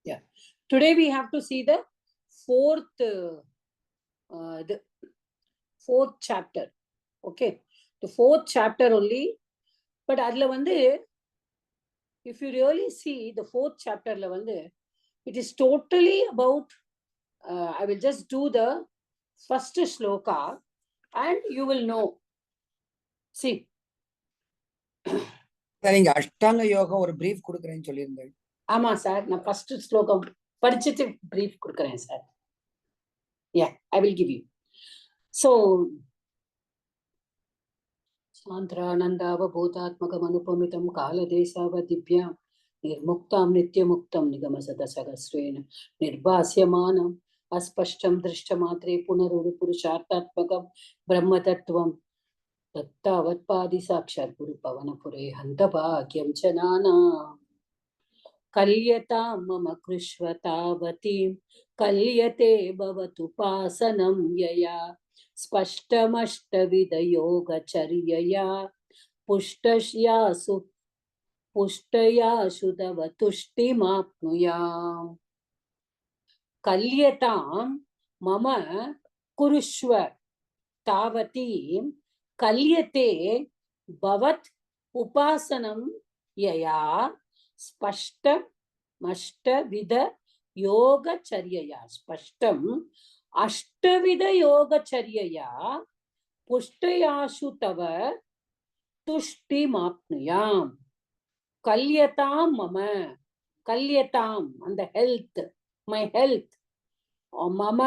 Yeah. Today we have to see the fourth chapter. Okay. The fourth chapter only. But adla vandu, if you really see the fourth chapter la vandu, it is totally about, I will just do the first shloka and you will know. See. நீங்க அஷ்டாங்க யோகம் ஒரு brief கொடுக்குறேன்னு சொல்லியிருந்தேன். ஆமா sir, நான் first ஸ்லோகம் படிச்சுட்டு brief கொடுக்குறேன் sir. Yeah, I will give you. So, சாந்திரானந்தாவபூதாத்மகம் அனுபமிதம் காலதேசாவதிப்யாம் நிர்முக்தாம் நித்யமுக்தம் நிகமசதசகஸ்ரேன நிர்பாஸ்யமானம் அஸ்பஷ்டம் திருஷ்டமாத்ரே புனருரு புருஷார்த்தாத்மகம் பிரம்மதத்துவம் தத்தாவத்பாதி சாட்சாத் குரு பவனபுரே ஹந்தபாக்யம் ச நானாம். கல்யதாம் மம கிருஷ்வதாவதீம் கல்யதே பவதுபாசனம் யயா ஸ்பஷ்டமஷ்டவிதயோகச்சரியயா புஷ்டயாசு தவ துஷ்டிமாப்னுயாம். கல்யதாம் மம குருஷ்வ தாவதீம் கல்யதே பவத் உபாசனம் யயா ஸ்பஷ்டம் அஷ்டவித யோகச்சரியயா ஸ்பஷ்டம் அஷ்டவித யோகச்சரியயா புஷ்டயாசு தவ துஷ்டிமாப்னுயாம். கல்யதாம் மம, கல்யதாம் அந்த ஹெல்த், மை ஹெல்த், மம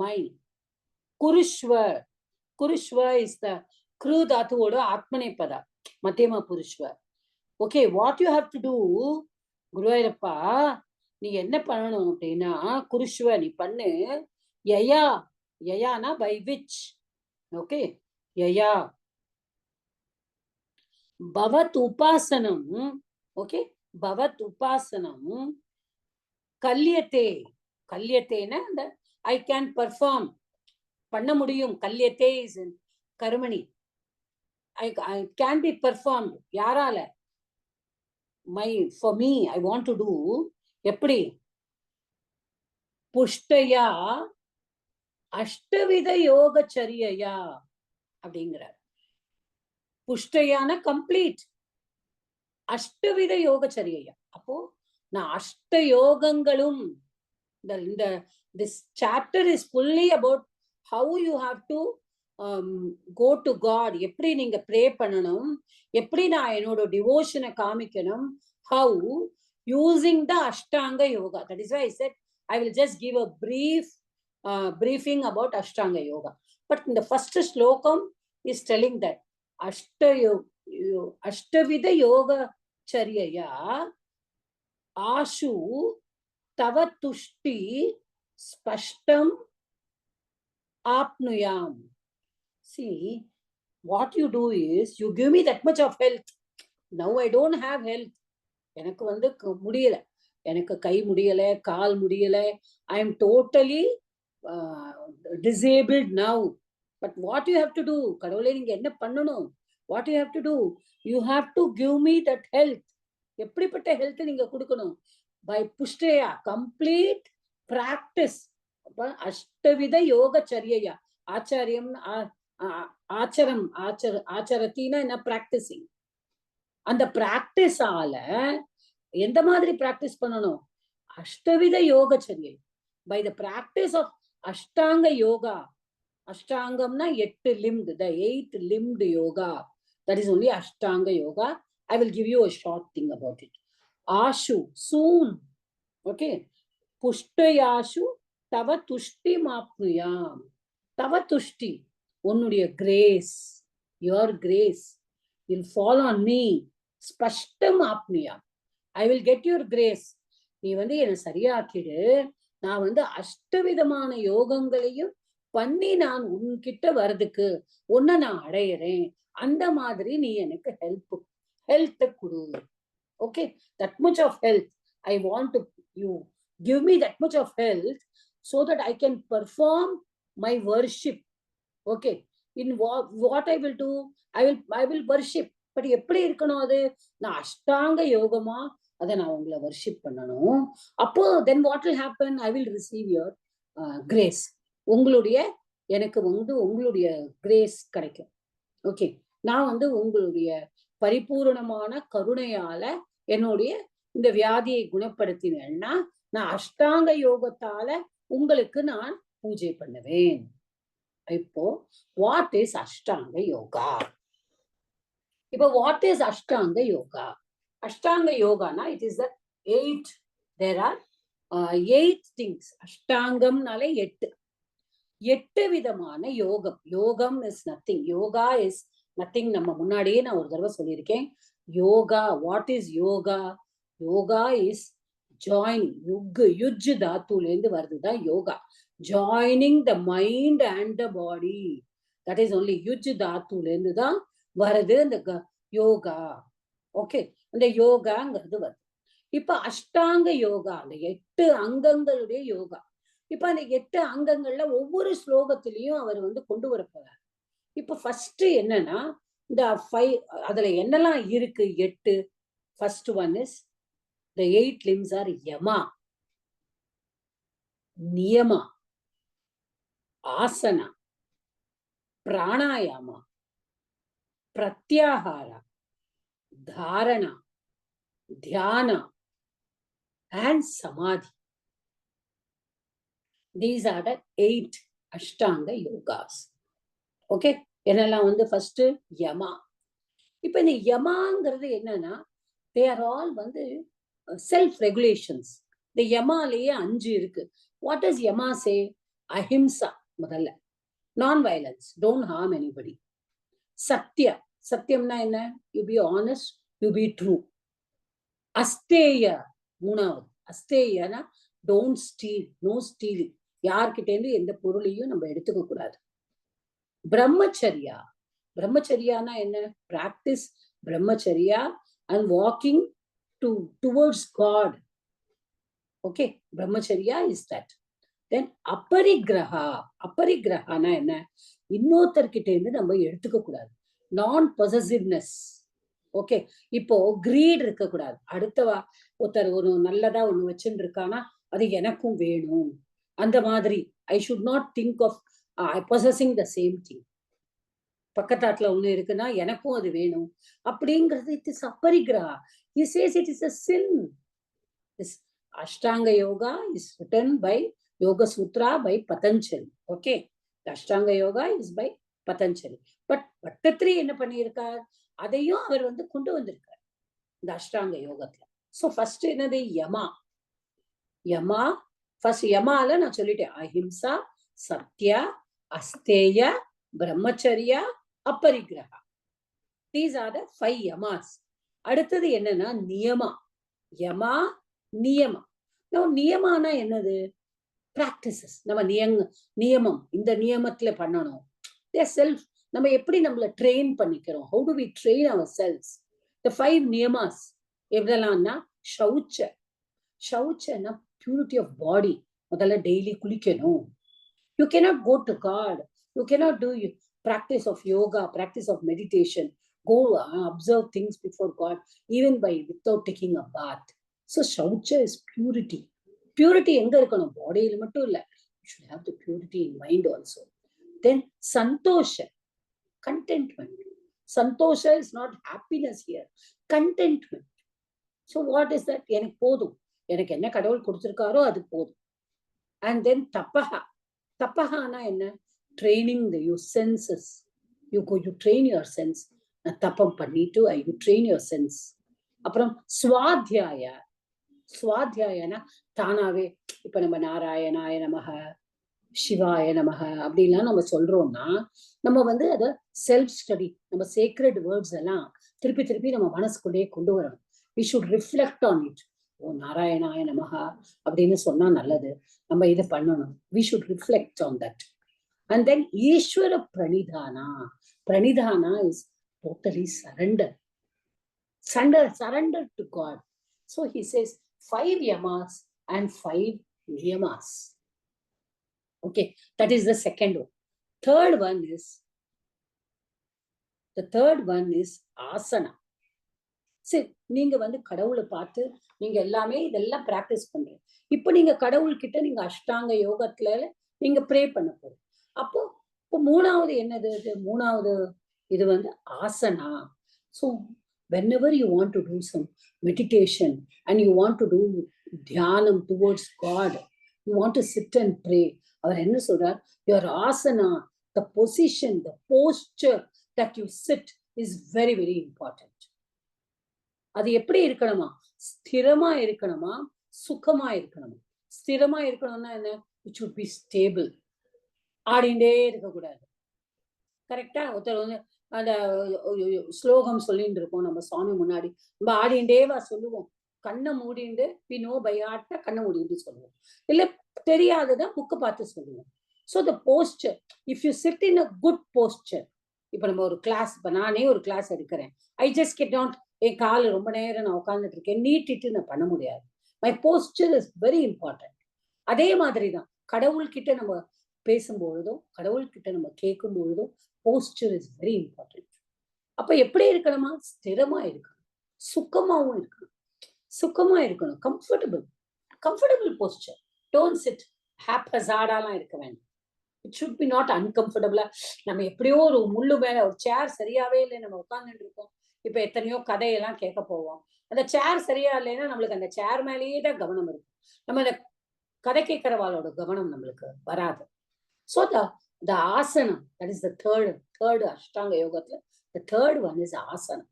மை, குருஷ்வ, குருஷ்வ இஸ் த க்ரு தாத்துவோட ஆத்மநேபதா மத்தியமா புருஷ்வ. Okay, what you have to do, Guruvayurappa நீ என்ன பண்ணணும் அப்படின்னா, குருஷ்வ நீ பண்ணு, யயா, யயானா பை விச், ஓகே, யயா பவத் உபாசனம், ஓகே, பவத் உபாசனம் கல்யத்தே, கல்யத்தேனா அந்த ஐ கேன் பர்ஃபார்ம் பண்ண முடியும், கல்யத்தே இஸ் கர்மணி, ஐ கேன் பி பர்ஃபார்ம்ட், யாரால, my, for me, I want to do, எப்படி, புஷ்டயா அஷ்டவித யோகச்சரியயா அப்படிங்கிறார். புஷ்டயான கம்ப்ளீட், அஷ்டவித யோகச்சரியையா. அப்போ நான் அஷ்ட யோகங்களும், இந்த this chapter is fully about how you have to go to God, எப்படி நீங்க ப்ரே பண்ணணும், எப்படி நான் என்னோட டிவோஷனை காமிக்கணும், how using the Ashtanga yoga. That is why I said I will just give a briefing about Ashtanga yoga. But in the first slokam is telling that Ashtavida yoga charyaya ashu tava tushti spashtam apnuyam. See, what you do is you give me that much of health. Now I don't have health. எனக்கு வந்து முடியல, எனக்கு கை முடியல, கால் முடியல, I am totally disabled now. But what you have to do, கடவுளே நீங்க என்ன பண்ணணும், what you have to do, you have to give me that health. எப்படிப்பட்ட ஹெல்த் நீங்க கொடுக்கணும், by புஷ்டயா, complete practice. அஷ்டவித யோகச்சரியையா, ஆச்சாரியம், ஆச்சரம், ஆச்சரத்தினா என்ன, பிராக்டிசிங். அந்த பிராக்டிஸால எந்த மாதிரி பிராக்டிஸ் பண்ணணும், அஷ்டவித யோகச்சரியை, by the practice of Ashtanga yoga. அஷ்டாங்கம்னா 8 limbed, the 8 limbed yoga, that is only Ashtanga yoga. I will give you a short thing about it. Ashu, soon, okay, pushtayashu tava tushti mapnuyam. Tava tushti, உன்னுடைய grace, your grace will fall on me. Spashtam apnuyam, I will get your grace. நீ வந்து என்னை சரியாக்கிடு, நான் வந்து அஷ்டவிதமான யோகங்களையும் பண்ணி நான் உன்கிட்ட வர்றதுக்கு, உன்னை நான் அடையிறேன், அந்த மாதிரி நீ எனக்கு ஹெல்த் கொடு. Okay, that much of health I want to, you give me that much of health so that I can perform my worship. Okay, in what I will do, I will worship. But எப்படி இருக்கணும் அது? நான் அஷ்டாங்க யோகமா அதை நான் உங்களை worship பண்ணணும். அப்போ then what will happen? I will receive your grace. உங்களுடைய எனக்கு உங்களுடைய கிரேஸ் கிடைக்கும். ஓகே, நான் உங்களுடைய பரிபூரணமான கருணையால என்னுடைய இந்த வியாதியை குணப்படுத்தினேன்னா நான் அஷ்டாங்க யோகத்தால உங்களுக்கு நான் பூஜை பண்ணுவேன். இப்போ வாட் இஸ் அஷ்டாங்க யோகா? இப்போ வாட் இஸ் அஷ்டாங்க யோகா? அஷ்டாங்க யோகானா it is the 8. There are 8 things. அஷ்டாங்கம்னாலே 8 விதமான யோகம். யோகம் is nothing. Yoga is nothing. நம்ம முன்னாடியே நான் ஒரு தடவை சொல்லியிருக்கேன். Yoga, what is yoga? Yoga is joining. யுஜ் தாத்துல இருந்து வருதுதான் யோகா. Joining the mind and the body. That is only யுஜ் தாத்துல இருந்து தான் வருது அந்த யோகா. ஓகே, அந்த யோகாங்கிறது வருது. இப்ப அஷ்டாங்க யோகா, அந்த 8 அங்கங்களுடைய யோகா. இப்ப அந்த 8 அங்கங்கள்ல ஒவ்வொரு ஸ்லோகத்திலையும் அவர் கொண்டு வரப்போறார். இப்ப ஃபர்ஸ்ட் என்னன்னா இந்த 5, அதுல என்னெல்லாம் இருக்கு 8? First one is the 8 limbs are yama, niyama, asana, pranayama, pratyahara, dharana, dhyana and samadhi. These are the 8 ashtanga yogas. Okay, என்னெல்லாம் ஃபர்ஸ்ட் யமா. இப்ப இந்த யமாங்கிறது என்னன்னா they are all self regulations. இந்த யமாலேயே 5 இருக்கு. What does yama say? Ahimsa முதல்ல, non violence, don't harm anybody. Sathya, சத்தியம்னா என்ன? You be honest, you be true. அஸ்தேய மூணாவது. அஸ்தேயனா don't steal, no stealing. யார்கிட்ட இருந்து எந்த பொருளையும் நம்ம எடுத்துக்க கூடாது. பிரம்மச்சரியா, பிரம்மச்சரியானா என்ன? practice brahmacharya and walking towards God. Okay, brahmacharya is that. Then aparigraha, aparigrahana enna? இன்னொருத்தர்கிட்ட இருந்து நம்ம எடுத்துக்க கூடாது. நான் பொசசிவ்னஸ். ஓகே, இப்போ கிரீட் இருக்க கூடாது. அடுத்தவா ஒருத்தர் ஒரு நல்லதா ஒண்ணு வச்சுட்டு இருக்கானா அது எனக்கும் வேணும், அந்த மாதிரி. I should not think of possessing the same thing. பக்கத்தாட்டுல ஒண்ணு இருக்குன்னா எனக்கும் அது வேணும் அப்படிங்கிறது இட் இஸ் அப்பரிகிரஹா. He says it is a sin. This Ashtanga Yoga is written by Yoga Sutra by Patanjali. Okay, the Ashtanga Yoga is by Patanjali. But Pattatri என்ன பண்ணியிருக்கார்? அதையும் அவர் கொண்டு வந்திருக்கார் இந்த அஷ்டாங்க யோகத்துல. So first என்னது? யமா. யமா ஃபர்ஸ்ட். யமால நான் சொல்லிட்டேன், அஹிம்சா, Sathya, அஸ்தேய, brahmacharya, அப்பரிகிரஹா. These are the 5 yamas. அடுத்தது என்னன்னா நியமா. யமா, நியமா. நியமானா என்னது? பிராக்டிசஸ். நம்ம நியமம், இந்த நியமத்துல பண்ணணும். செல்ஃப், நம்ம எப்படி நம்மள ட்ரெயின் பண்ணிக்கிறோம்? How to we train ourselves? The 5 நியமாஸ் எவ்வளவுனா ஷௌச்ச. ஷௌச்சனா பியூரிட்டி ஆஃப் பாடி. முதல்ல டெய்லி குளிக்கணும். You cannot go to God, you cannot do practice of yoga, practice of meditation, go observe things before God even without taking a bath. So shaucha is purity. Purity எங்க இருக்கணும்? பாடியில மட்டும் இல்ல, you should have the purity in mind also. Then santosha, contentment. Santosha is not happiness here, contentment. So what is that? எனக்கு போதும், எனக்கு என்ன கடவுள் கொடுத்திருக்காரோ அது போதும். And then tapaha. Tapahana என்ன? Training your senses. You train your sense. தப்பம் பண்ணிட்டு you train your sense. அப்புறம் ஸ்வாத்தியாய. ஸ்வாத்தியாயனா தானாவே இப்ப நம்ம நாராயணாய நமக, சிவாய நமக அப்படின்லாம் நம்ம சொல்றோம்னா நம்ம அத செல்ஃப் ஸ்டடி, நம்ம சேக்ரெட் வேர்ட்ஸ் எல்லாம் திருப்பி திருப்பி நம்ம மனசுக்குள்ளேயே கொண்டு வரணும். we should reflect on it. ஓ நாராயணாய நமக அப்படின்னு சொன்னா நல்லது, நம்ம இதை பண்ணணும். we should reflect on that. And then Ishvara Pranidhana. Pranidhana is totally surrender. Surrender to God. So he says 5 yamas and 5 niyamas. Okay, that is the second one. Third one is The third one is asana. சரி, நீங்க வந்து கடவுளை பார்த்து நீங்க எல்லாமே இதெல்லாம் practice பண்றீங்க. இப்ப நீங்க கடவுள்கிட்ட நீங்க அஷ்டாங்க யோகத்துல நீங்க ப்ரே பண்ண போறீங்க. அப்போ இப்போ மூணாவது என்னது? மூணாவது இது வந்து asana. So whenever you want to do some meditation and you want to do தியானம் towards God, you want to sit and pray, அவர் என்ன சொல்றார்? Your asana, the position, the posture that you sit is very, very important. அது எப்படி இருக்கணுமா? ஸ்திரமா இருக்கணுமா, சுகமா இருக்கணுமா? ஸ்திரமா இருக்கணும்னா என்ன? It should be stable. ஆடிண்டே இருக்கக்கூடாது. கரெக்டா? ஒருத்தர் வந்து அந்த ஸ்லோகம் சொல்லிட்டு இருக்கோம் நம்ம சுவாமி முன்னாடி, நம்ம ஆடிண்டேவா சொல்லுவோம். கண்ணை மூடிண்டு we know by heart கண்ணை மூடிட்டு சொல்லுவோம். இல்ல தெரியாததான் புக்கு பார்த்து சொல்லுவோம். So the poster, if you sit in a good poster. இப்ப நம்ம ஒரு கிளாஸ், இப்ப நானே ஒரு கிளாஸ் எடுக்கிறேன். ஐ ஜஸ்ட் கெட் நாட், என் காலு ரொம்ப நேரம் நான் உட்காந்துட்டு இருக்கேன், நீட்டிட்டு நான் பண்ண முடியாது. My poster is very important. அதே மாதிரிதான் கடவுள்கிட்ட நம்ம பேசும்பொழுதும் கடவுள்கிட்ட நம்ம கேட்கும் பொழுதும் போஸ்டர் இஸ் வெரி இம்பார்ட்டன்ட். அப்ப எப்படி இருக்கணுமா? ஸ்திரமா இருக்கணும், சுகமாவும் இருக்கணும், சுகமா இருக்கணும், கம்ஃபர்டபிள் போஸ்டர். டோன்ட் சிட் ஹாப்ஹசார்டாலாம் இருக்க வேண்டாம். இட் ஷுட் பி நாட் அன்கம்ஃபர்டபுளா. நம்ம எப்படியோ ஒரு முள்ளு மேல, ஒரு சேர் சரியாவே இல்லை, நம்ம உட்காந்துட்டு இருக்கோம். இப்ப எத்தனையோ கதையெல்லாம் கேட்க போவோம். அந்த சேர் சரியா இல்லைன்னா நம்மளுக்கு அந்த சேர் மேலேயே தான் கவனம் இருக்கும். நம்ம அந்த கதை கேட்கிறவாளோட கவனம் நம்மளுக்கு வராது. ஸோ த ஆசனம், தட் இஸ் த தேர்ட் அஷ்டாங்க யோகத்துல த தேர்ட் ஒன் இஸ் ஆசனம்.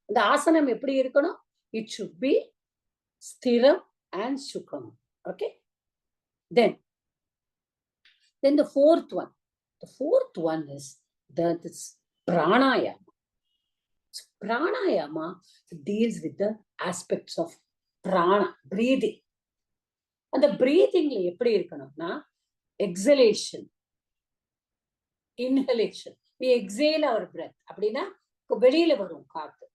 அந்த ஆசனம் எப்படி இருக்கணும்? இட் ஷுட் பி ஸ்திரம் அண்ட் சுகம். Okay. Then the fourth one is this pranayama. So pranayama deals with the aspects of prana, breathing. And the breathing எப்படி இருக்கணும்னா exhalation, inhalation. We exhale our breath. அப்படின்னா வெளியில வரும் காத்து.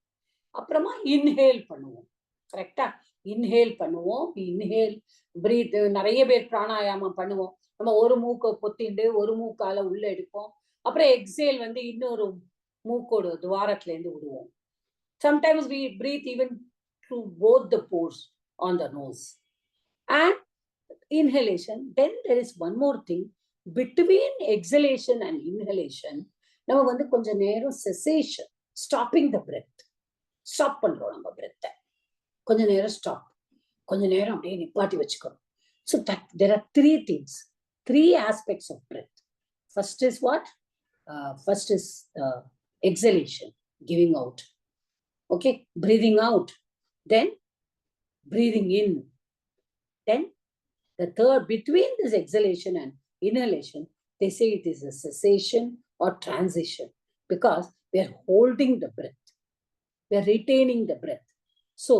அப்புறமா இன்ஹேல் பண்ணுவோம். கரெக்டா? இன்ஹேல் பண்ணுவோம், இன்ஹேல் பிரீத். நிறைய பேர் பிராணாயாமம் பண்ணுவோம். நம்ம ஒரு மூக்கை பொத்திண்டு ஒரு மூக்கால உள்ள எடுப்போம். அப்புறம் எக்ஸேல் வந்து இன்னொரு மூக்கோட துவாரத்துல இருந்து விடுவோம். Sometimes we breathe even through both the pores on the nose. And inhalation. Then there is one more thing. Between exhalation and inhalation, நம்ம வந்து கொஞ்ச நேரம் cessation, stopping the breath. Stop பண்றோம் நம்ம பிரெத்தை. கொஞ்ச நேரம் ஸ்டாப், கொஞ்ச நேரம் அப்படியே நிப்பாட்டி வச்சுக்கணும். So that there are three aspects of breath. First is what? First is exhalation, giving out. Okay, breathing out. Then breathing in. Then the third, between this exhalation and inhalation, they say it is a cessation or transition because we are holding the breath. We are retaining the breath. So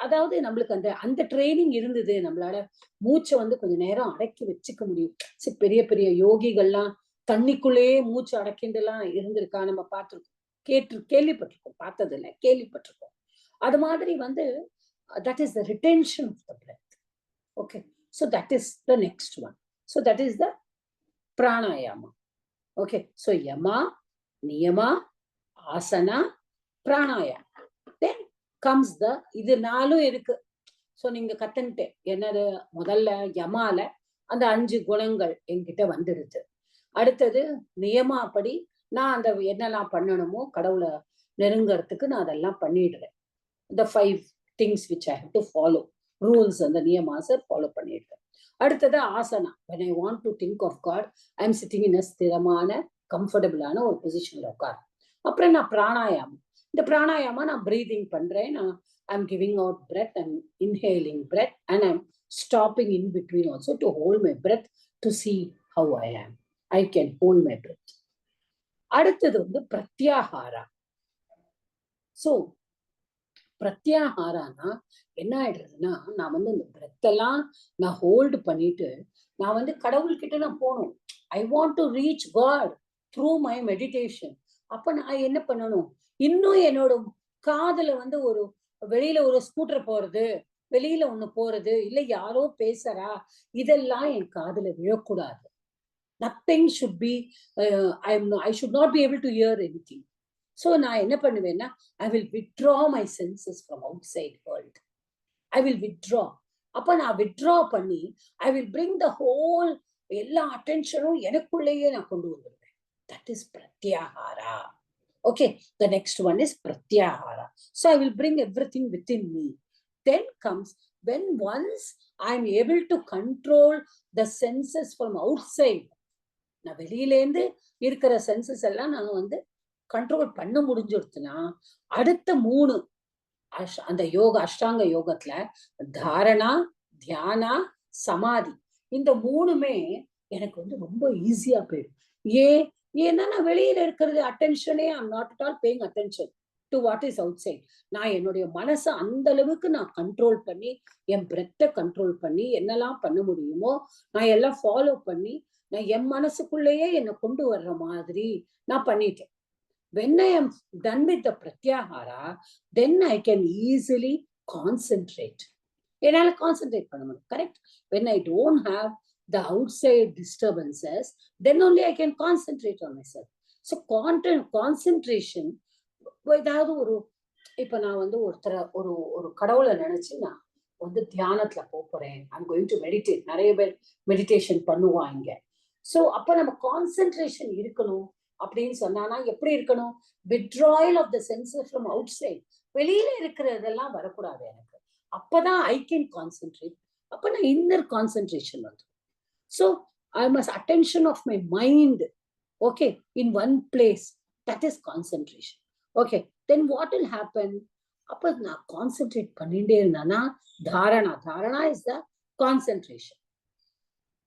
அதாவது நம்மளுக்கு அந்த training இருந்தது, நம்மளால மூச்சை வந்து கொஞ்ச நேரம் அடக்கி வச்சுக்க முடியும். பெரிய பெரிய யோகிகள்லாம் தண்ணிக்குள்ளேயே மூச்சு அடக்கிண்டுலாம் இருந்திருக்கா, நம்ம பார்த்துருக்கோம், கேள்விப்பட்டிருக்கோம். பார்த்தது இல்லை, கேள்விப்பட்டிருக்கோம். அது மாதிரி வந்து that is the retention of the breath. Okay, so that is the next one. So that is the pranayama. Okay, so yama, niyama, asana, pranayama. Then comes the, இது நாலும் இருக்கு. ஸோ நீங்க கத்துன்ட்டு என்னது? முதல்ல யமால அந்த 5 குணங்கள் என்கிட்ட வந்துடுது. அடுத்தது நியமாப்படி நான் அந்த என்னெல்லாம் பண்ணணுமோ கடவுளை நெருங்கிறதுக்கு நான் அதெல்லாம் பண்ணிடுறேன். the 5 things which I have to follow, rules அந்த நியமாஸை ஃபாலோ பண்ணிடுறேன். அடுத்தது asana. when I want to think of God, I am sitting in a ஸ்திரமான கம்ஃபர்டபுளான ஒரு பொசிஷன்ல உட்கார். அப்புறம் நான் பிராணாயாமம். இந்த பிராணாயாமா நான் பிரீதிங் பண்றேன். நான் I'm giving out breath and inhaling breath and I'm stopping in between also to hold my breath to see how I am. I can hold my breath. அடுத்தது வந்து பிரத்யாஹாரா. ஸோ பிரத்யாஹாரானா என்ன ஆயிடுறதுன்னா, நான் வந்து இந்த பிரெத்தெல்லாம் நான் ஹோல்டு பண்ணிட்டு நான் வந்து கடவுள்கிட்ட நான் போகணும். I want to reach God through my meditation. அப்ப நான் என்ன பண்ணணும்? இன்னும் என்னோட காதுல வந்து ஒரு வெளியில ஒரு ஸ்கூட்டர் போறது, வெளியில ஒண்ணு போறது, இல்ல யாரோ பேசுறா, இதெல்லாம் என் காதுல விழக்கூடாது. Nothing should be, I should not be able to hear anything. So நான் என்ன பண்ணுவேன்னா, I will withdraw my senses from outside world. I will withdraw. அப்ப நான் withdraw பண்ணி, I will bring the whole எல்லா அட்டென்ஷனும் எனக்குள்ளேயே நான் கொண்டு வந்துடுவேன். That is pratyahara. Okay, the next one is pratyahara. So I will bring everything within me. Then comes when once I am able to control the senses from outside. நான் வெளியிலேருந்து இருக்கிற census எல்லாம் நான் வந்து கண்ட்ரோல் பண்ண முடிஞ்சிடுச்சுன்னா, அடுத்த 3 அந்த யோக அஷ்டாங்க யோகத்துல தாரணா, தியானா, சமாதி, இந்த 3மே எனக்கு வந்து ரொம்ப ஈஸியா போயிடும். ஏன்னா நான் வெளியில இருக்கிறது அட்டென்ஷனே I'm not at all paying attention to what is outside. நான் என்னுடைய மனசை அந்த அளவுக்கு நான் கண்ட்ரோல் பண்ணி, என் பிரெத்தை கண்ட்ரோல் பண்ணி, என்னெல்லாம் பண்ண முடியுமோ நான் எல்லாம் ஃபாலோ பண்ணி, நான் என் மனசுக்குள்ளேயே என்னை கொண்டு வர்ற மாதிரி நான் பண்ணிட்டேன். When I am done with the pratyahara, then I can easily concentrate. என்னால கான்சென்ட்ரேட் பண்ண முடியும். Correct? When I don't have the outside disturbances, then only I can concentrate on myself. So concentration, ஏதாவது இப்ப நான் வந்து ஒரு கடவுளை நினைச்சு நான் வந்து தியானத்துல போறேன், I'm going to meditate. நிறைய பேர் மெடிடேஷன் பண்ணுவாங்க. சோ அப்ப நம்ம கான்சென்ட்ரேஷன் இருக்கணும் அப்படின்னு சொன்னா எப்படி இருக்கணும்? withdrawal of the senses from outside. வெளியில இருக்கிறதெல்லாம் வரக்கூடாது எனக்கு. அப்பதான் I can concentrate. அப்ப நான் இன்னர் கான்சென்ட்ரேஷன் வந்து. So I must attention of my mind, okay, in one place. That is concentration. Okay, then what will happen? அப்ப நான் கான்சென்ட்ரேட் பண்ணிட்டே இருந்தானா dharana is the concentration.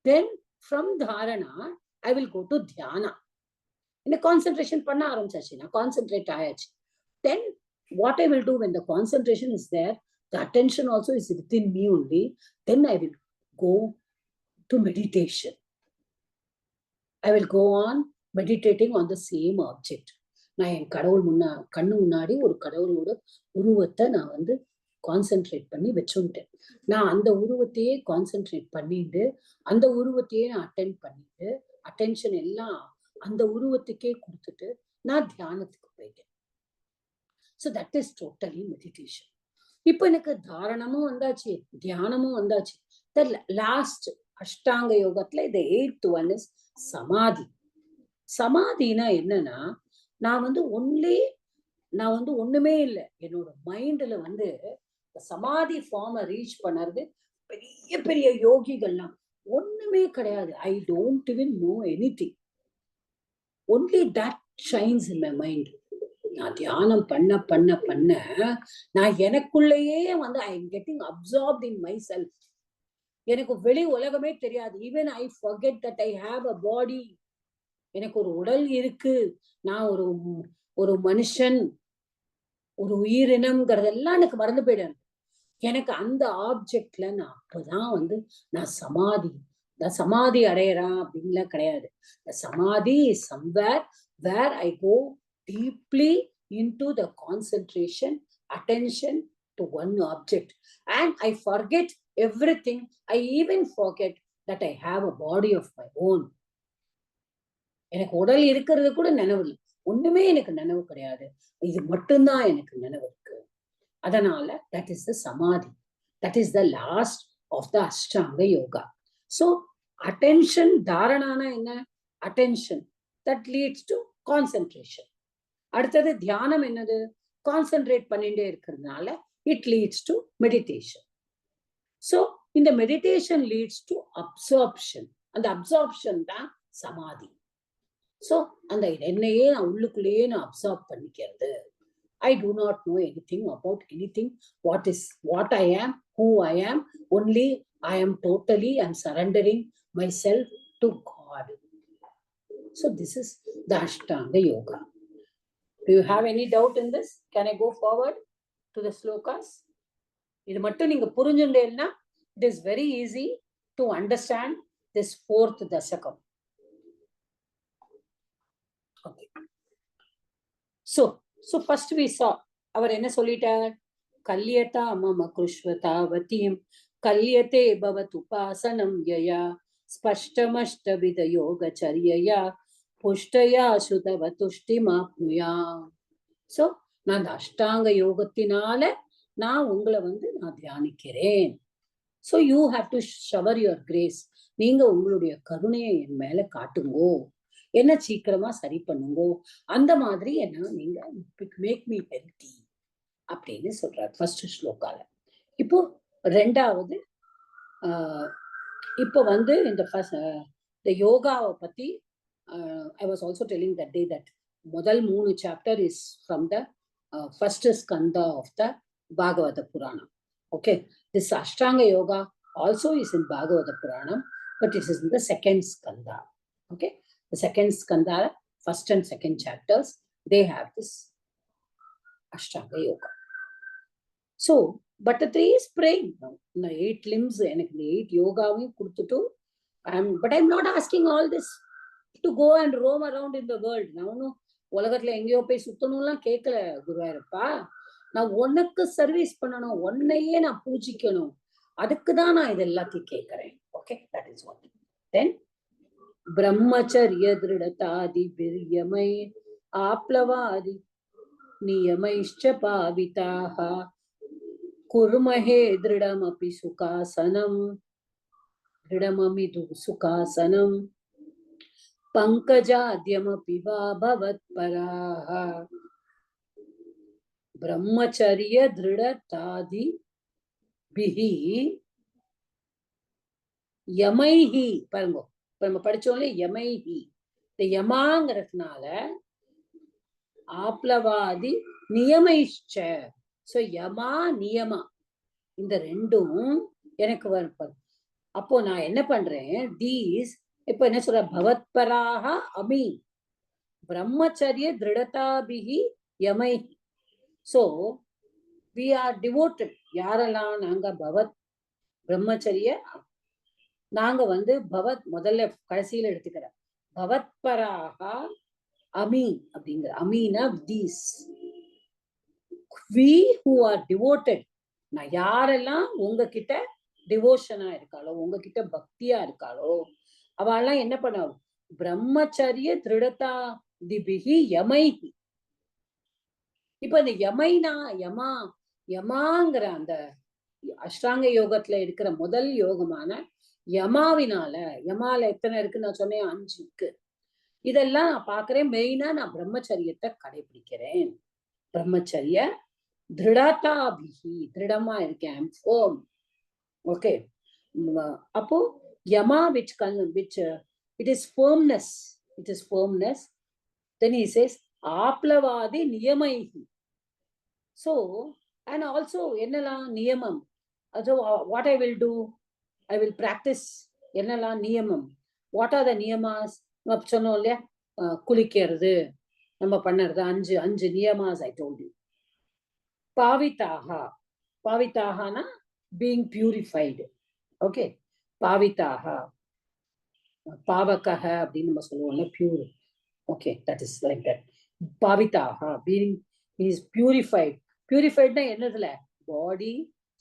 Then from dharana I will go to dhyana. இந்த concentration பண்ண ஆரம்பிச்சாச்சு, நான் concentrate ஆயாச்சு. Then what I will do when the concentration is there, the attention also is within me only, then I will go to meditation. I will go on meditating on the same object. நான் என் கடவுள் கண்ணு முன்னாடி ஒரு கடவுளோட உருவத்தை நான் வந்து concentrate பண்ணி வச்சுட்டேன். நான் அந்த உருவத்தையே கான்சென்ட்ரேட் பண்ணிட்டு, அந்த உருவத்தையே நான் அட்டென்ட் பண்ணிட்டு, அட்டென்ஷன் எல்லாம் அந்த உருவத்துக்கே கொடுத்துட்டு நான் தியானத்துக்கு போயிட்டேன். So that is totally meditation. இப்போ எனக்கு தாரணமும் வந்தாச்சு, தியானமும் வந்தாச்சு. The last அஷ்டாங்க யோகத்துல the 8th one is சமாதி. சமாதினா என்னன்னா, நான் வந்து ஒண்ணுமே இல்லை, என்னோட மைண்ட்ல வந்து சமாதி ஃபார்மை ரீச் பண்ணறது பெரிய பெரிய யோகிகள்லாம் ஒண்ணுமே கிடையாது. I don't even know anything. Only that shines in my mind. நான் தியானம் பண்ண நான் எனக்குள்ளேயே வந்து I am getting absorbed in myself. எனக்கு வெளி உலகமே தெரியாது. Even I forget that I have a body. எனக்கு ஒரு உடல் இருக்கு, நான் ஒரு மனுஷன், ஒரு உயிரினம்ங்கிறதெல்லாம் எனக்கு மறந்து போயிடுறேன். எனக்கு அந்த ஆப்ஜெக்ட்ல நான் அப்பதான் வந்து நான் சமாதி அடையறான் அப்படின்லாம் கிடையாது. சமாதி is somewhere where I go deeply into the concentration, attention to one object, and I forget everything. I even forget that I have a body of my own. எனக்கு உடல் இருக்கிறது கூட நினைவு இல்லை, ஒண்ணுமே எனக்கு நினைவு கிடையாது. இது மட்டும்தான் எனக்கு நினைவு இருக்கு. அதனால that is the samadhi. That is the last of the ashtanga yoga. So attention, தாரணானா என்ன? attention that leads to concentration. அடுத்தது தியானம் என்னது? கான்சென்ட்ரேட் பண்ணிட்டே இருக்கிறதுனால it leads to meditation. So இந்த meditation leads to absorption. அந்த absorption தான் சமாதி. So அந்த என்னையே நான் உள்ளுக்குள்ளேயே நான் அப்சார்ப் பண்ணிக்கிறது. I do not know anything about anything. What I am, who I am, only I am surrendering myself to God. So this is the Ashtanga Yoga. Do you have any doubt in this? Can I go forward to the slokas? இது மட்டும் நீங்க புரிஞ்சுண்டேன்னா it is very easy to understand this 4th dasakam. Okay. So first we saw, அவர் என்ன சொல்லிட்டார்? கல்யதா மம கிருஷ்வதா வதியம் கல்யதே பவத் உபாசனம் யயா ஸ்பஷ்டமஷ்டவித யோகச்சரியயா புஷ்டயா சுதவ துஷ்டிமாப்னுயா. So நான் அந்த அஷ்டாங்க யோகத்தினால நான் உங்களை நான் தியானிக்கிறேன். So you have to shower your grace. நீங்க உங்களுடைய கருணையை என் மேல காட்டுங்கோ, என்ன சீக்கிரமா சரி பண்ணுங்கோ, அந்த மாதிரி என்ன நீங்க மேக் மீ ஹெல்தி அப்படின்னு சொல்றாரு ஃபர்ஸ்ட் ஸ்லோகால. இப்போ ரெண்டாவது இப்போ இந்த இந்த யோகாவை பத்தி I was also telling that day that முதல் 3 chapter is from the first Skanda of the Bhagavata Purana. Okay, this Ashtanga Yoga also is in Bhagavata Puranam, but it is in the second skanda. Okay, the second skanda, first and second chapters, they have this Ashtanga Yoga. So, but the 3 is praying now. The 8 limbs and the 8 yoga but I'm not asking all this to go and roam around in the world. No, உலகத்துல எங்கேயோ போய் சுத்தணும்லாம் கேட்கல குருவாயூரப்பா. நான் உனக்கு service பண்ணணும், உன்னையே நான் பூஜிக்கணும், அதுக்குதான் நான் இது எல்லாத்தையும் கேட்கிறேன். Okay, that is what. Then பிரம்மச்சரிய திருடதாதி பிரியமை ஆப்ளவாதி நியமைஷ்ச பாவிதாஹ குர்மஹே திருடமபி சுகாசனம் திருடமமிது சுகாசனம் பங்கஜாத்யமபி வா பவத்பராஹ பிரம்மச்சரிய திருடதாதி பிஹி யமைஹி. பாருங்க, இப்ப நம்ம படிச்சோம்ல யமைஹி, இந்த யமாங்கிறதுனால ஆப்ளவாதி நியமைஷ்ச. சோ யமா நியமா இந்த ரெண்டும் எனக்கு வரும். அப்போ நான் என்ன பண்றேன், தீஸ் இப்ப என்ன சொல்ற, பவத்பராக அமி பிரம்மச்சரிய திருடதாபிஹி யமைஹி. So, we are devoted. யாரெல்லாம் நாங்க பவத் பிரம்மச்சரிய, நாங்க பவத் முதல்ல கடைசியில எடுத்துக்கிறேன், பவத்பராக அமி அப்படிங்கிற Amina these we who are devoted. நான் யாரெல்லாம் உங்ககிட்ட டிவோஷனா இருக்காளோ, உங்ககிட்ட பக்தியா இருக்காளோ, அவெல்லாம் என்ன பண்ண, பிரம்மச்சரிய திருடதா திபிஹி யமைஹி. இப்ப இந்த யமைனா யமாங்கிற அந்த அஷ்டாங்க யோகத்துல இருக்கிற முதல் யோகமான யமாவினால, யமால எத்தனை இருக்கு நான் சொன்னேன், 5 இருக்கு. இதெல்லாம் நான் பாக்குறேன். மெயினா நான் பிரம்மச்சரியத்தை கடைபிடிக்கிறேன். பிரம்மச்சரிய திருடதாபிஹி, திருடமா இருக்கேன். ஓகே, அப்போ யமா which it is firmness, it is firmness. Then he says ஆப்ளவாதி நியமைஹி. So, and also என்னெல்லாம் நியமம், so what I will do, I will practice என்னெல்லாம் நியமம். What are the நியமாஸ்? நம்ம சொன்னோம் இல்லையா, குளிக்கிறது நம்ம பண்ணுறது 5 நியமாஸ் I told you. பாவிதாகா, பாவிதாகனா being purified. Okay, பாவிதாகா, பாவகஹ அப்படின்னு நம்ம சொல்லுவோம்ல, pure. Okay, that is like that. Pavitaha, being he is purified. Purified na என்னதுல, body,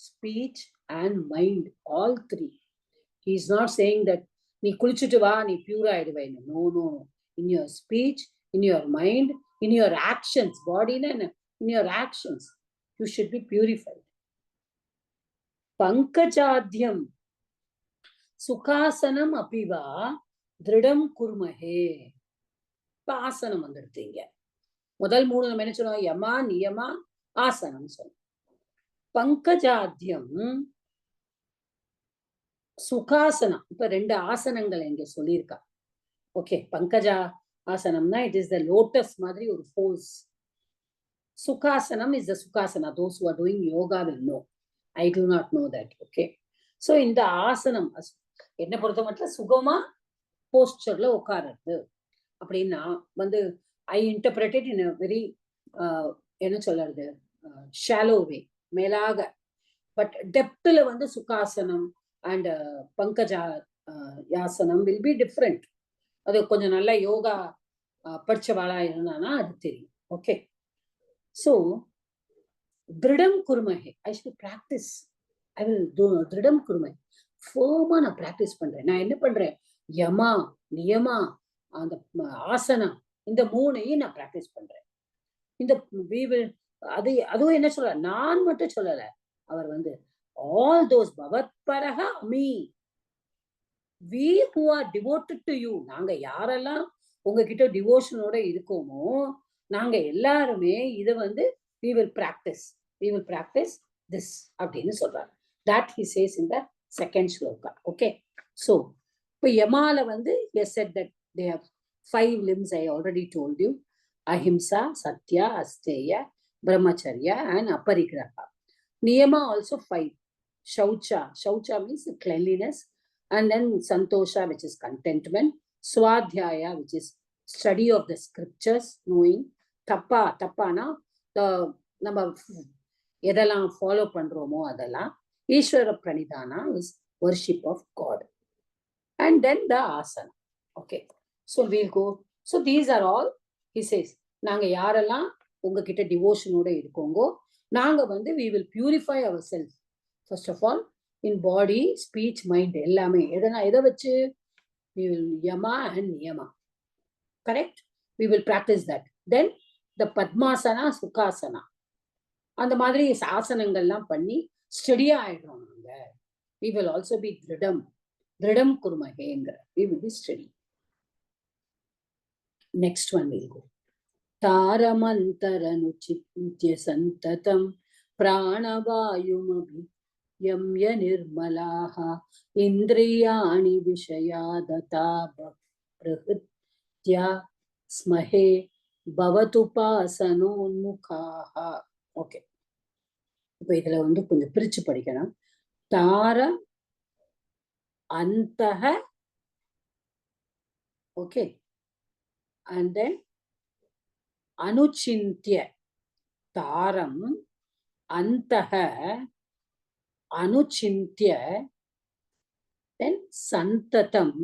speech and mind, all 3. He is not saying that நீ குளிச்சுட்டு வா நீ pure ஆயிடுவே. No. In your speech, in your mind, in your actions, body na in your actions, you should be purified. Pankajadhyam சுகாசனம் அபிவா திருடம் குர்மஹே. இப்ப ஆசனம் வந்துடுத்தீங்க. முதல் 3 நம்ம என்ன சொல்லுவோம், யமா நியமா ஆசனம் சொல்லுவோம். பங்கஜாத்யம் சுகாசனம். இப்ப 2 ஆசனங்கள் இங்க சொல்லியிருக்கா. ஓகே, பங்கஜா ஆசனம்னா இட் இஸ் த லோட்டஸ் மாதிரி ஒரு போஸ். சுகாசனம் இஸ் த சுகாசனா. those who are doing yoga will know. I do not know that. Okay, so இந்த ஆசனம் என்ன பொறுத்த மட்டும் சுகமா போஸ்டர்ல உட்கார்றது அப்படின்னா I interpret it in a very என்ன சொல்றது, shallow way, மேலாக. பட் டெப்த்ல சுகாசனம் அண்ட் பங்கஜா யாசனம் will be different. அது கொஞ்சம் நல்ல யோகா படிச்சவாளா இருந்தானா அது தெரியும். ஓகே, so திருடம் குர்மஹே, I should practice. I will do திருடம் குர்மஹே. ஃபோமா நான் பிராக்டிஸ் பண்றேன். நான் என்ன பண்றேன், யமா நியமா அந்த ஆசனம் இந்த 3ஐயும் நான் பிராக்டிஸ் பண்றேன். இந்த we will அதுவும் என்ன சொல்ற, நான் மட்டும் சொல்லல, அவர் வந்து all those பவத்பரஹ Ami, we who are devoted to you, நாங்க யாரெல்லாம் உங்ககிட்ட டிவோஷனோட இருக்கோமோ நாங்க எல்லாருமே இதை வந்து we will practice this அப்படின்னு சொல்றாரு. that he says in the second shloka. okay, so இப்ப யமால வந்து he said that they have 5 limbs. I already told you: ahimsa, satya, asteya, brahmacharya and aparigraha. Niyama also 5. Shaucha means cleanliness, and then santosha, which is contentment, swadhyaya, which is study of the scriptures, knowing, tapana the நம்ம எதெல்லாம் follow பண்றோமோ அதெல்லாம், ஈஸ்வர பிரணிதானா is worship of God, and then the asana. okay, so we'll go. so these are all he says. நாங்க யாரெல்லாம் உங்ககிட்ட டிவோஷனோட இருக்கோங்கோ நாங்க வந்து we will purify ourselves first of all in body, speech, mind, எல்லாமே எதை வச்சு? we will yama and niyama. correct? we will practice that. then the padmasana, sukhasana, அந்த மாதிரி ஆசனங்கள்லாம் பண்ணி ஸ்டெடியா ஆயிடுறோம் நாங்க. we will also be திருடம் குருமகேங்கிற, we will be steady. next one will go. தாரமந்தரனுச்சித்ய சந்ததம் பிராணவாயுமபி யம்ய நிர்மலாஹ இந்திரியாணி விஷயாததா பிரஹத்யா ஸ்மஹே பவதுபாசனோன்முகாஹ. ஓகே, இப்போ இதுல வந்து கொஞ்சம் பிரிச்சு படிக்கணும். தார அந்தஹ, ஓகே, and then அனுச்சிந்திய. தாரம் அந்தஹ அனுச்சிந்திய, then சந்ததம்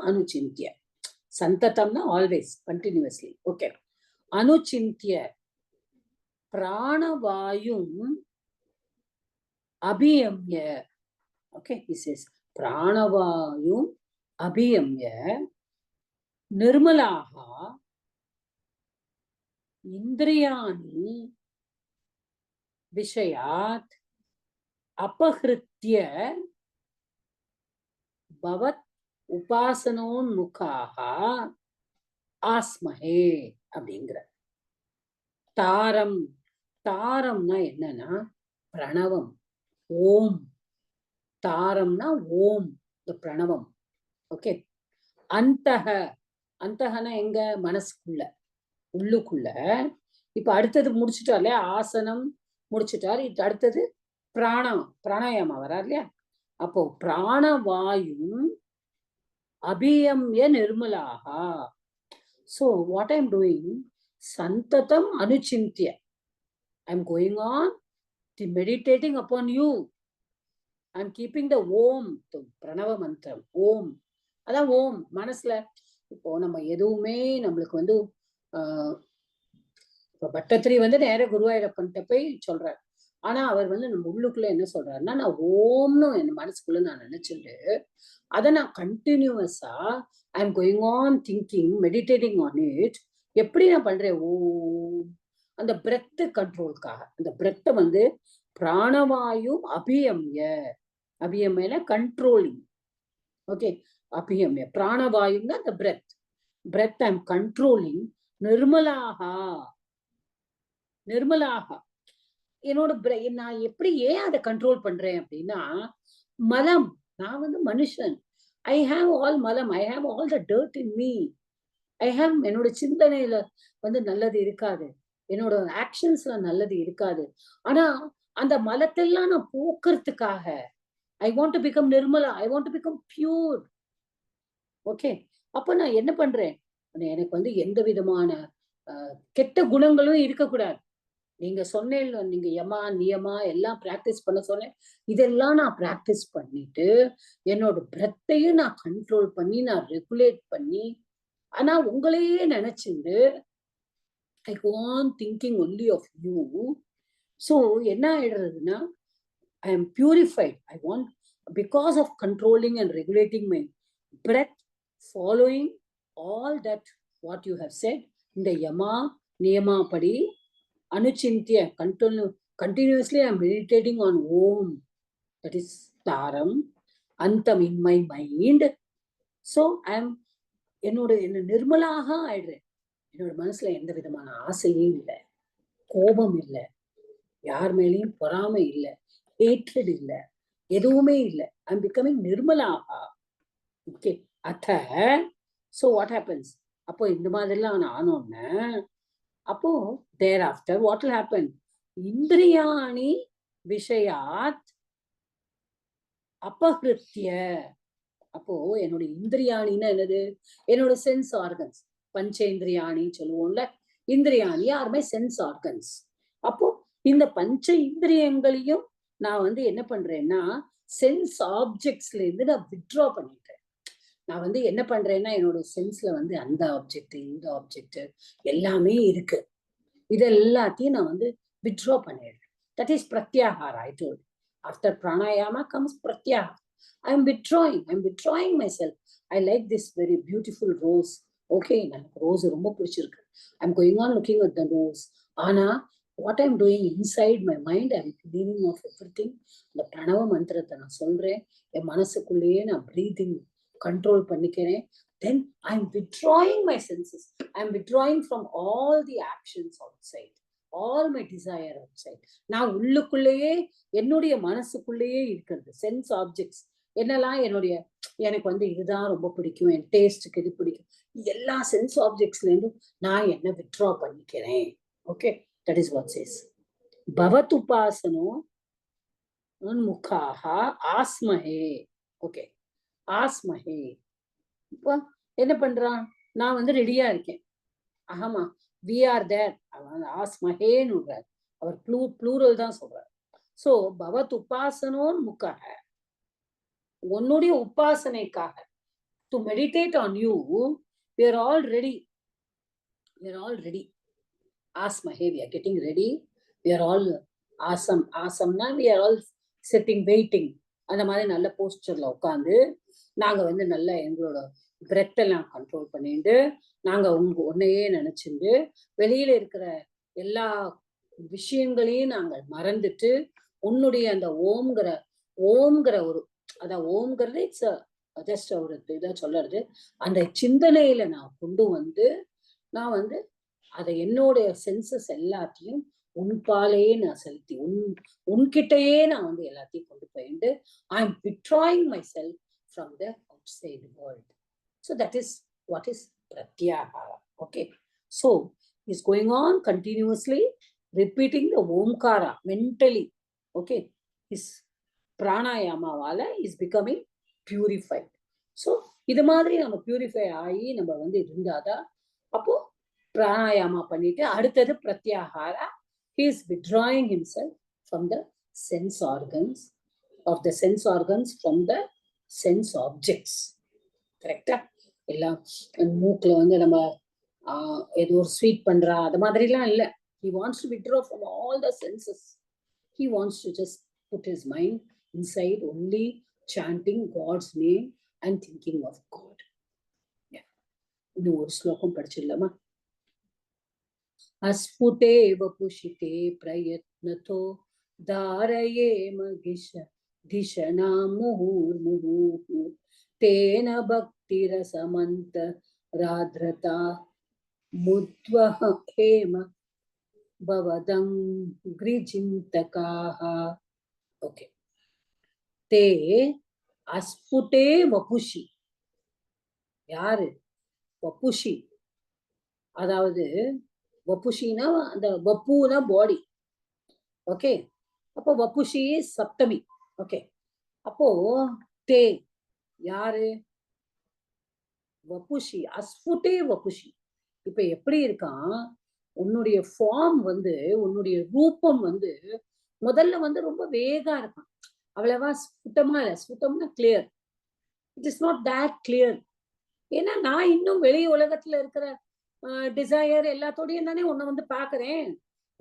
அனுச்சிந்திய. சந்ததம்னா ஆல்வேஸ், கண்டினியூஸ்லி. ஓகே, அனுச்சிந்திய பிராணவாயும் அபியம்ய. ஓகே, this is பிராணவாயும் அபியம்ய நிர்மலாஹ இந்திரியாணி விஷயாத் அபஹ்ருத்ய பவத் உபாசனோன்முகாஹ ஆஸ்மஹே அப்படிங்கிற. தாரம்னா என்னன்னா பிரணவம், ஓம். தாரம்னா ஓம், பிரணவம். ஓகே, அந்தஹனா எங்க? மனசுக்குள்ள, உள்ளுக்குள்ள. இப்ப அடுத்தது முடிச்சுட்டார் இல்லையா? ஆசனம் முடிச்சுட்டார். இது அடுத்தது பிராணாயாமம் வரார் இல்லையா? அப்போ பிராணவாயும் அபியம்ய நிர்மலாஹா. so what I'm doing, santatam anuchintya, I'm going on meditating upon you. I'm keeping the om, பிரணவ மந்திரம், ஓம். அதான் ஓம் மனசுல. இப்போ நம்ம எதுவுமே நம்மளுக்கு வந்து இப்போ பட்டத்திரி வந்து நேர குருவாயூரப்பன்ட்ட போய் சொல்றாரு. ஆனா அவர் வந்து நம்ம உள்ளுக்குள்ள என்ன சொல்றாருன்னா, நான் ஓம்னு என் மனசுக்குள்ள நான் நினைச்சுட்டு அதை நான் கண்டினியூவஸா I am going on thinking, meditating on it. எப்படி நான் பண்றேன்? ஓம், அந்த பிரெத்து கண்ட்ரோலுக்காக. அந்த பிரெத்தை வந்து பிராணவாயு அபியம்யன கண்ட்ரோலிங். ஓகே, அபியம்ய பிராணவாயுன்னா அந்த பிரெத் ஐ எம் கண்ட்ரோலிங். நிர்மலாகா என்னோட நான் எப்படி ஏன் அதை கண்ட்ரோல் பண்றேன் அப்படின்னா, மலம். நான் வந்து மனுஷன். ஐ ஹாவ் ஆல் மலம், I have all the dirt in me. I have, என்னோட சிந்தனையில வந்து நல்லது இருக்காது, என்னோட ஆக்ஷன்ஸ்ல நல்லது இருக்காது. ஆனா அந்த மலத்தெல்லாம் நான் போக்குறதுக்காக ஐ வாண்ட் டு பிகம் நிர்மலா, I want to become pure. Okay, அப்ப நான் என்ன பண்றேன்? எனக்கு வந்து எந்த விதமான கெட்ட குணங்களும் இருக்கக்கூடாது. நீங்க சொன்னேன், நீங்க யமா நியமா எல்லாம் பிராக்டிஸ் பண்ண சொன்னேன். இதெல்லாம் நான் பிராக்டிஸ் பண்ணிட்டு என்னோட பிரெத்தையும் நான் கண்ட்ரோல் பண்ணி நான் ரெகுலேட் பண்ணி, ஆனா உங்களையே நினைச்சுட்டு I go on thinking only of you. So என்ன ஆயிடுறதுன்னா, I am purified. I want, because of controlling and regulating my breath, following all that what you have said in the yama நியமாப்படி அனுச்சிந்திய continuously I'm meditating on Om, that is Taram, Antam in my mind. So I'm என்னோட என்ன நிர்மலாக ஆயிடுறேன். என்னோட மனசுல எந்த விதமான ஆசையும் இல்லை, கோபம் இல்லை, யார் மேலேயும் பொறாமை இல்லை, ஹேட்ரட் இல்லை, எதுவுமே இல்லை. ஐம் பிகமிங் நிர்மலாகா. ஓகே, அத்த ஸோ வாட் ஹேப்பன்ஸ்? அப்போ இந்த மாதிரிலாம் நான் ஆனோன்னு அப்போ there after what will happen? இந்திரியாணி விஷயாத் அபகிருத்திய. அப்போ என்னோட இந்திரியாணின்னா என்னது? என்னோட சென்ஸ் ஆர்கன்ஸ், பஞ்சேந்திரியாணி சொல்லுவோம்ல. இந்திரியாணி ஆர் மை சென்ஸ் ஆர்கன்ஸ். அப்போ இந்த பஞ்ச இந்திரியங்களையும் நான் வந்து என்ன பண்றேன்னா சென்ஸ் ஆப்ஜெக்ட்ஸ்ல இருந்து நான் வித்ட்ரா பண்ணிட்டேன். நான் வந்து என்ன பண்றேன்னா என்னோட சென்ஸ்ல வந்து அந்த ஆப்ஜெக்ட் இந்த ஆப்ஜெக்ட் எல்லாமே இருக்கு, இது எல்லாத்தையும் நான் வந்து வித்ட்ரா பண்ணிடுறேன். That is pratyahara. I told after pranayama comes pratyahara. I'm withdrawing myself. I like this very beautiful rose. Okay, எனக்கு ரோஸ் ரொம்ப பிடிச்சிருக்கு. I'm going on looking at the rose. ஆனா what I'm doing inside my mind, I'm cleaning off everything. இந்த பிரணவ மந்திரத்தை நான் சொல்றேன், என் மனசுக்குள்ளேயே நான் breathing control பண்ணிக்கிறேன். Then I'm withdrawing my senses. I'm withdrawing from all the actions outside, all my desire outside. நான் உள்ளுக்குள்ளேயே என்னுடைய மனசுக்குள்ளேயே இருக்கிறது சென்ஸ் ஆப்ஜெக்ட்ஸ் என்னெல்லாம் என்னுடைய எனக்கு வந்து இதுதான் ரொம்ப பிடிக்கும், என் டேஸ்ட்டுக்கு இது பிடிக்கும், எல்லா சென்ஸ் ஆப்ஜெக்ட்ஸ்ல இருந்து நான் என்ன வித்ட்ரா பண்ணிக்கிறேன். Okay, that is what says. பவத் உபாசனோ உன்முகாஹ ஆஸ்மஹே. ஓகே, ஆஸ்மஹே. இப்போ என்ன பண்றான்? நான் வந்து ரெடியா இருக்கேன். ஆமா, வி ஆர் தேர். ஆஸ்மஹேன்னு சொல்றார் அவர், ப்ளூரல் தான் சொல்றார். சோ பவத் உபாசனோன் முக்காக, உன்னுடைய உபாசனைக்காக, to meditate on you, we are all ready. We are all ready. Asmahe, we are getting ready. We are all awesome. Awesomeனா we are all sitting waiting. அந்த மாதிரி நல்ல போஸ்டர்ல உட்காந்து நாங்க வந்து நல்ல எங்களோட பிரெத் எல்லாம் கண்ட்ரோல் பண்ணிட்டு நாங்க உன்னையே நினைச்சுட்டு வெளியில இருக்கிற எல்லா விஷயங்களையும் நாங்கள் மறந்துட்டு உன்னுடைய அந்த ஓம்ங்கிற ஒரு அதான் ஓம்ங்கிறது இட்ஸ் ஜஸ்ட் ஒரு இதை சொல்றது, அந்த சிந்தனையில நான் கொண்டு வந்து நான் வந்து அதை என்னோட சென்சஸ் எல்லாத்தையும் உன்பாலேயே நான் செலுத்தி உன்கிட்டயே நான் வந்து எல்லாத்தையும் கொண்டு போயிட்டு I am withdrawing myself from the outside world. So that is what is pratyahara. Okay, so he's going on continuously repeating the omkara mentally. Okay, his pranayamavala is becoming purified. So இது மாதிரி நம்ம purify ஆகி நம்ம வந்து இருந்தாதான் அப்போ பிராணாயாமா பண்ணிட்டு அடுத்தது pratyahara. He is withdrawing himself from the sense organs, of the sense organs from the sense objects. கரெக்டா? எல்லாம் மூக்குல வந்து நம்ம ஏதோ ஒரு ஸ்வீட் பண்றா அது மாதிரிலாம் இல்லை. He wants to withdraw from all the senses. He wants to just put his mind inside only chanting God's name and thinking of God. இன்னும் ஒரு ஸ்லோகம் படிச்சிடலாமா? अस्फुटे वपुषिते प्रयत्नतो धारयेम धिषणा मुहुर्मुहुः तेन भक्तिरसमन्तराद्रता मुद्वह हेम भवदङ्घ्रिचिन्तकाः. ओके, ते अस्फुटे वपुषि. யாரு வப்புஷி? அதாவது வப்புஷினா அந்த வப்புனா பாடி. ஓகே, அப்போ வப்புஷி சப்தமி. ஓகே, அப்போ தே யாரு? வப்புஷி, அஸ்புட்டே வப்புஷி. இப்ப எப்படி இருக்கான் உன்னுடைய ஃபார்ம் வந்து, உன்னுடைய ரூபம் வந்து முதல்ல வந்து ரொம்ப வேகா இருக்கான், அவ்வளவா ஸ்புட்டமா இல்லை. ஸ்புட்டம்னா clear, it is not that clear. ஏன்னா நான் இன்னும் வெளி உலகத்துல இருக்கிற டிசையர் எல்லாத்தோடையும் தானே உன்னை வந்து பாக்குறேன்.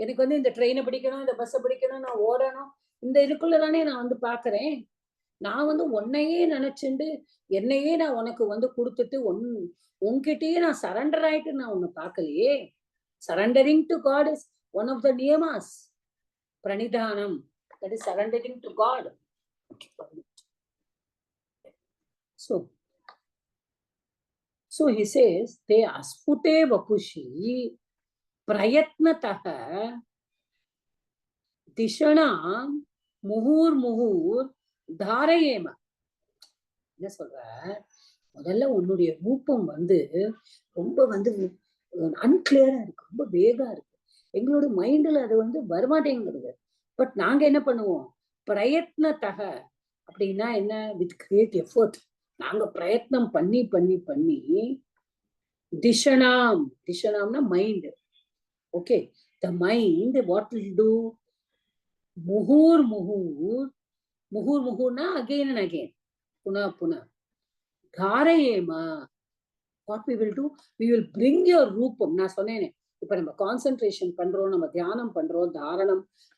எனக்கு வந்து இந்த ட்ரெயினை பிடிக்கணும், இந்த பஸ்ஸை பிடிக்கணும், நான் ஓடணும், இந்த இதுக்குள்ள தானே நான் வந்து பாக்குறேன். நான் வந்து உன்னையே நினைச்சுண்டு என்னையே நான் உனக்கு வந்து கொடுத்துட்டு உன்கிட்டயே நான் சரண்டர் ஆயிட்டு நான் உன்னை பார்க்கலையே. Surrendering to God is one of the niyamas. Pranidhanam, that is surrendering to God. So he says, te asfute vapushi prayatnataha dishana muhur dharayema. என்ன சொல்ற, முதல்ல உன்னுடைய ரூபம் வந்து ரொம்ப வந்து அன்கிளியரா இருக்கு, ரொம்ப வேகா இருக்கு. எங்களோட மைண்ட்ல அது வந்து வரமாட்டேங்கிறது. பட் நாங்க என்ன பண்ணுவோம், பிரயத்னத்தக அப்படின்னா என்ன, வித் கிரேட் எஃபர்ட் நாங்க பிரயத்னம் பண்ணி பண்ணி பண்ணி திஷனாம்னா mind. Okay, the mind what will do, முகூர்னா அகெயின் அண்ட் அகெயின், புனா தாரயேமா. What we will do, we will bring your ரூபம். நான் சொன்னேனே, இப்ப நம்ம கான்சென்ட்ரேஷன் பண்றோம், நம்ம தியானம் பண்றோம்.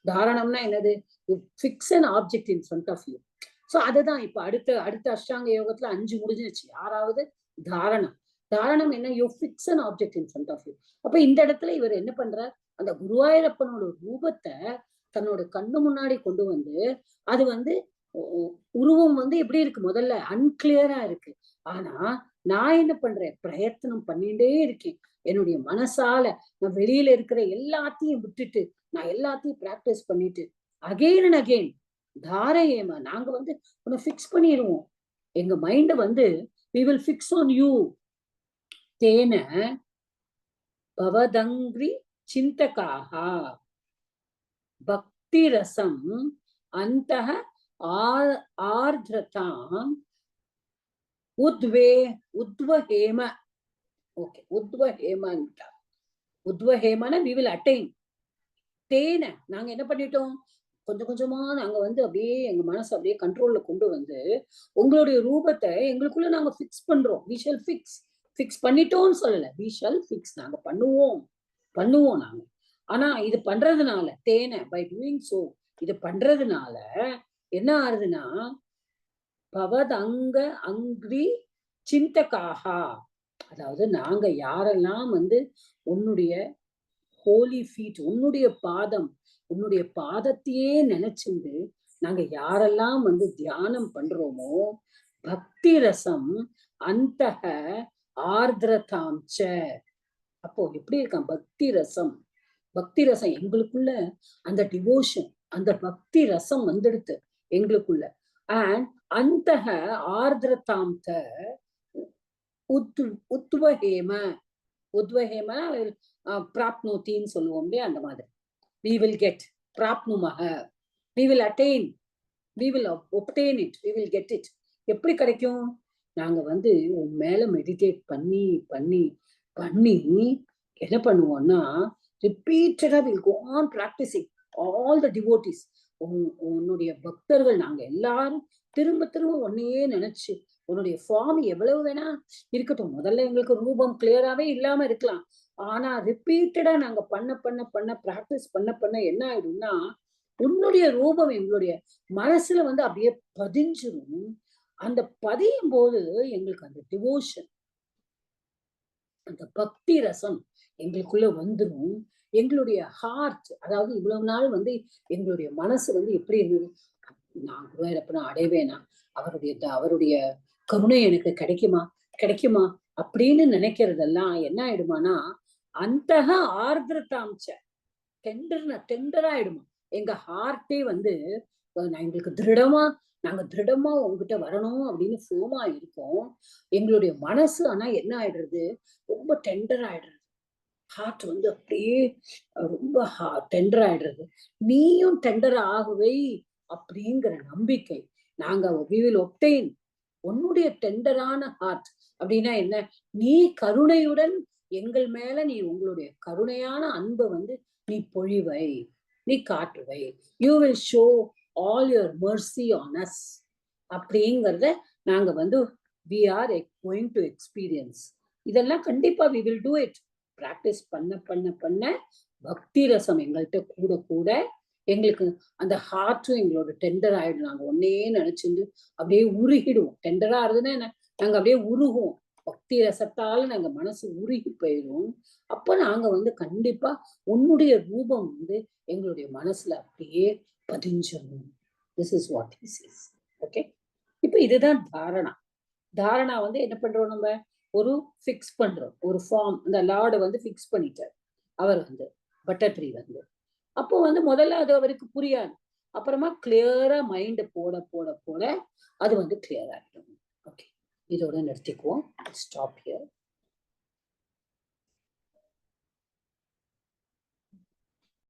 தாரணம்னா என்னது, fix an object in front of you. So அதுதான் இப்ப அடுத்த அஷ்டாங்க யோகத்துல 5 முடிஞ்சிருச்சு. 6வது தாரணம் என்ன, you fix an object in front of you. அப்ப இந்த இடத்துல இவர் என்ன பண்றார், அந்த குருவாயூரப்பனோட ரூபத்தை தன்னோட கண்ணு முன்னாடி கொண்டு வந்து, அது வந்து உருவம் வந்து எப்படி இருக்கு, முதல்ல அன்கிளியரா இருக்கு. ஆனா நான் என்ன பண்றேன், பிரயத்தனம் பண்ணிட்டே இருக்கேன். என்னுடைய மனசால நான் வெளியில இருக்கிற எல்லாத்தையும் விட்டுட்டு, நான் எல்லாத்தையும் பிராக்டிஸ் பண்ணிட்டு அகெயின் அண்ட் அகெயின் தாரயேமா, நாங்க வந்து உன்னை ஃபிக்ஸ் பண்ணிடுவோம். எங்க மைண்ட் வந்து we will fix on you. தேன பவதங்கிரி சிந்தகாஹா பக்தி ரசம் அந்தஹ ஆர்திரதாம் உத்வஹேம. ஓகே, உத்வஹேமனா we will attain. தேன நாங்க என்ன பண்ணிட்டோம், கொஞ்சம் கொஞ்சமா நாங்க வந்து அப்படியே எங்க மனசு அப்படியே கண்ட்ரோல்ல கொண்டு வந்து உங்களுடைய ரூபத்தை எங்களுக்குள்ள நாங்க ஃபிக்ஸ் பண்றோம். we shall ஃபிக்ஸ் பண்ணிட்டோம்னு சொல்லல, we shall ஃபிக்ஸ், நாங்க பண்ணுவோம் நாங்க. ஆனா இது பண்றதுனால தேன, பை டூயிங் சோ, இது பண்றதுனால என்ன ஆகுதுன்னா, பவதங்க அங்கிரி சிந்தகாஹா, அதாவது நாங்க யாரெல்லாம் வந்து உன்னுடைய ஹோலி ஃபீட், உன்னுடைய பாதத்தையே நினைச்சிருந்து நாங்க யாரெல்லாம் வந்து தியானம் பண்றோமோ, பக்தி ரசம் அந்தஹ ஆர்திரதாம்ச. அப்போ எப்படி இருக்கான் பக்தி ரசம் எங்களுக்குள்ள அந்த டிவோஷன், அந்த பக்தி ரசம் வந்துடுது எங்களுக்குள்ள. அண்ட் அந்தஹ ஆர்திரதாம்ச உத்வஹேம பிராப்னோத்தின்னு சொல்லுவோம் இல்லையா, அந்த மாதிரி. we will get பிராப்னுமஹ, we will attain, we will obtain it, we will get it. எப்படி கிடைக்கும், நாங்க வந்து உன் மேல மெடிடேட் பண்ணி பண்ணி பண்ணி என்ன பண்ணுவோம்னா, ரிப்பீட்டடா we'll go on practicing. all the devotees, உன்னுடைய பக்தர்கள் நாங்க எல்லாரும் திரும்ப திரும்ப உன்னையே நினைச்சு, உன்னுடைய ஃபார்ம் எவ்வளவு வேணா இருக்கட்டும், முதல்ல எங்களுக்கு ரூபம் கிளியராவே இல்லாம இருக்கலாம், ஆனா ரிப்பீட்டடா நாங்க பண்ண பிராக்டிஸ் பண்ண என்ன ஆயிடும்னா, உன்னுடைய ரூபம் எங்களுடைய மனசுல வந்து அப்படியே பதிஞ்சிரும். அந்த பதியும் போது எங்களுக்கு அந்த டிவோஷன், அந்த பக்தி ரசம் எங்களுக்குள்ள வந்துடும். எங்களுடைய ஹார்ட், அதாவது இவ்வளவு நாள் வந்து எங்களுடைய மனசு வந்து எப்படி இருந்தது, நான் குருவாயூரப்பனை அடைவேனா, அவருடைய கருணை எனக்கு கிடைக்குமா அப்படின்னு நினைக்கிறதெல்லாம் என்ன ஆயிடுமானா, அந்தக ஆர்திரதாம்ச டெண்டரா ஆயிடுமா. எங்க ஹார்ட்டே வந்து எங்களுக்கு நாங்க திருடமா உங்ககிட்ட வரணும் அப்படின்னு ஃபோமா இருக்கோம். எங்களுடைய மனசு ஆனா என்ன ஆயிடுறது, ரொம்ப டெண்டர் ஆயிடுறது. ஹார்ட் வந்து அப்படியே ரொம்ப டெண்டர் ஆயிடுறது. நீயும் டெண்டர் ஆகுவை அப்படிங்கிற நம்பிக்கை நாங்க we will obtain. உன்னுடைய டெண்டரான ஹார்ட் அப்படின்னா என்ன, நீ கருணையுடன் எங்கள் மேல நீ உங்களுடைய கருணையான அன்பை வந்து நீ பொழிவை, நீ காட்டுவை. You will show all your mercy on us அப்படிங்கிறத நாங்க வந்து we are going to experience. இதெல்லாம் கண்டிப்பா we will do it. Practice பண்ண பக்தி ரசம் எங்கள்கிட்ட கூட எங்களுக்கு அந்த ஹார்ட்டும் எங்களோட டெண்டர் ஆயிடும். நாங்க ஒன்னே நினைச்சிருந்து அப்படியே உருகிடுவோம். டெண்டரா இருந்ததுன்னா நாங்க அப்படியே உருகுவோம். பக்தி ரசத்தால நாங்க மனசு உருகி போயிடும். அப்ப நாங்க வந்து கண்டிப்பா உன்னுடைய ரூபம் வந்து எங்களுடைய மனசுல அப்படியே பதிஞ்சிடும். This is what he says. Okay, இப்ப இதுதான் தாரணா. தாரணா வந்து என்ன பண்றோம், நம்ம ஒரு ஃபிக்ஸ் பண்றோம், ஒரு ஃபார்ம். அந்த லார்டு வந்து ஃபிக்ஸ் பண்ணிட்டார் அவர் வந்து, பட்டர்ட்ரீ வந்து. அப்போ வந்து முதல்ல அது அவருக்கு புரியாது. அப்புறமா கிளியரா மைண்ட் போட போட போட அது வந்து கிளியர் ஆகிடும். ஓகே, இதோட நிறுத்திக்குவோம். Stop here.